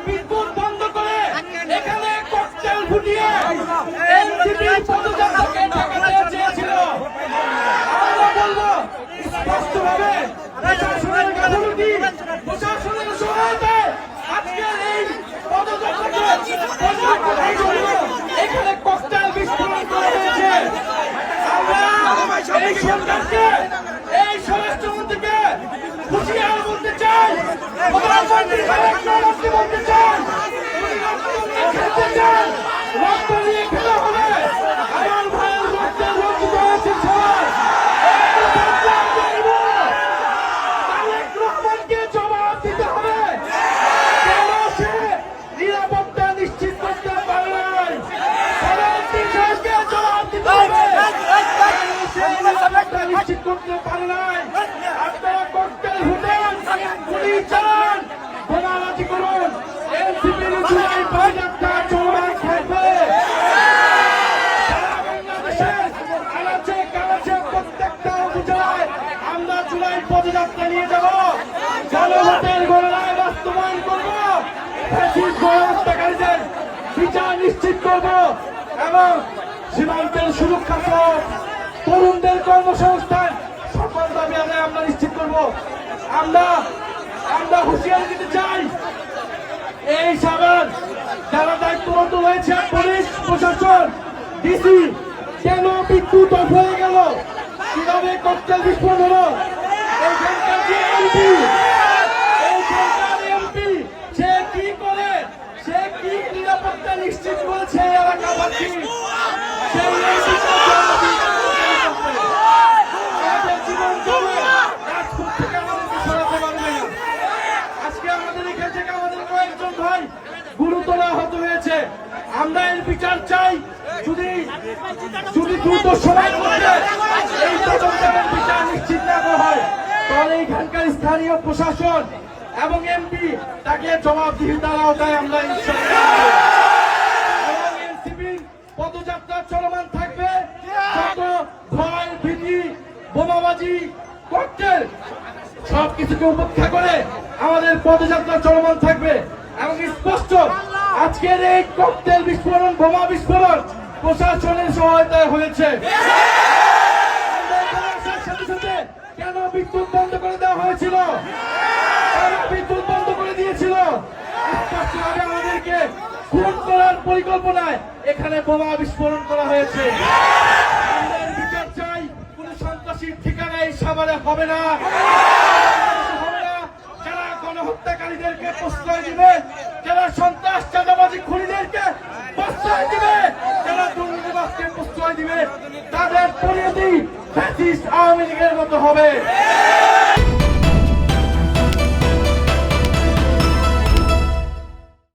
বিদ্যুৎ বন্ধ করে এখানে ককটেল ফুটিয়ে এনসিপি পদযাত্রাকে ঠেকাতে চেয়েছিল। আমরা বলবো স্পষ্টভাবে প্রশাসনের গাফিলতি, প্রশাসনের সহায়তায় আজকের এই পদযাত্রাকে এখানে ককটেল বিস্ফোরণ করা হয়েছে। আমরা এই সরকারকে, এই স্বরাষ্ট্রমন্ত্রীকে হুঁশিয়ার বলতে চাই, প্রধানমন্ত্রী বলতে চাই, খেলতে চান, রক্ত নিয়ে খেলা হবে। আমার ভাইয়ের রক্তে রঞ্জিত হয়েছে সবাই। তারেক রহমানকে জবাব দিতে হবে, কেন সে নিরাপত্তা নিশ্চিত করতে পারে নাই। প্রধানমন্ত্রী সাহেবকে জবাব দিতে হবে, সে নিরাপত্তা নিশ্চিত করতে পারে নাই। আপনারা ককটেল ফুটান, গুলি চালান, বোমাবাজি করুন, এনসিপির জুলাই পদযাত্রা চলমান থাকবে। সারা বাংলাদেশের আনাচে কানাচে প্রত্যেকটা উপজেলায় আমরা জুলাই পদযাত্রা নিয়ে যাব, জনমতের গণনায় বাস্তবায়ন করব, ফ্যাসিস্ট গণহত্যাকারীদের বিচার নিশ্চিত করব এবং সীমান্তের সুরক্ষা সহ তরুণদের কর্মসংস্থান সকল দাবি আদায় আমরা নিশ্চিত করব। আমরা হুঁশিয়ারি দিতে চাই, এই সাবান যারা দায়িত্বরত রয়েছে, পুলিশ প্রশাসন, ডিসি, কেন বিদ্যুৎ অফ হয়ে গেল, কিভাবে ককটেল বিস্ফোরণ হলো, এইখানকার যে এমপি সে কি করে, সে কি নিরাপত্তা নিশ্চিত করেছে এলাকাবাসী, সেই গুরুতর আহত হয়েছে। আমরা এর বিচার চাই। যদি দ্রুত সময়ের মধ্যে এই তদন্তের বিচার নিশ্চিত না হয়, তাহলে এখানকার স্থানীয় প্রশাসন এবং এমপি তাকে জবাবদিহিতার আওতায় আমরা এনসিপির পদযাত্রা চলমান থাকবে। যত ভয়, ভীতি, বোমাবাজি, ককটেল সবকিছুকে উপেক্ষা করে আমাদের পদযাত্রা চলমান থাকবে। এবং স্পষ্ট আজকের এই ককটেল বিস্ফোরণ, বোমা বিস্ফোরণ প্রশাসনের সহায়তায় হয়েছে। কেন বিদ্যুৎ বন্ধ করে দেওয়া হয়েছিল, বিদ্যুৎ বন্ধ করে দিয়েছিল, স্পষ্টভাবে আমাদেরকে খুন করার পরিকল্পনায় এখানে বোমা বিস্ফোরণ করা হয়েছে। আমরা বিচার চাই, কোন সন্ত্রাসীর ঠিকানা এই সাভারে হবে না। যারা গণহত্যাকারীদেরকে প্রশ্রয় দিবে, যারা সন্ত্রাস চাঁদাবাজি খুনিদেরকে প্রশ্রয় দিবে, যারা দুর্নীতিবাজকে প্রশ্রয় দিবে, তাদের পরিণতি ফ্যাসিস্ট আওয়ামী লীগের মতো হবে।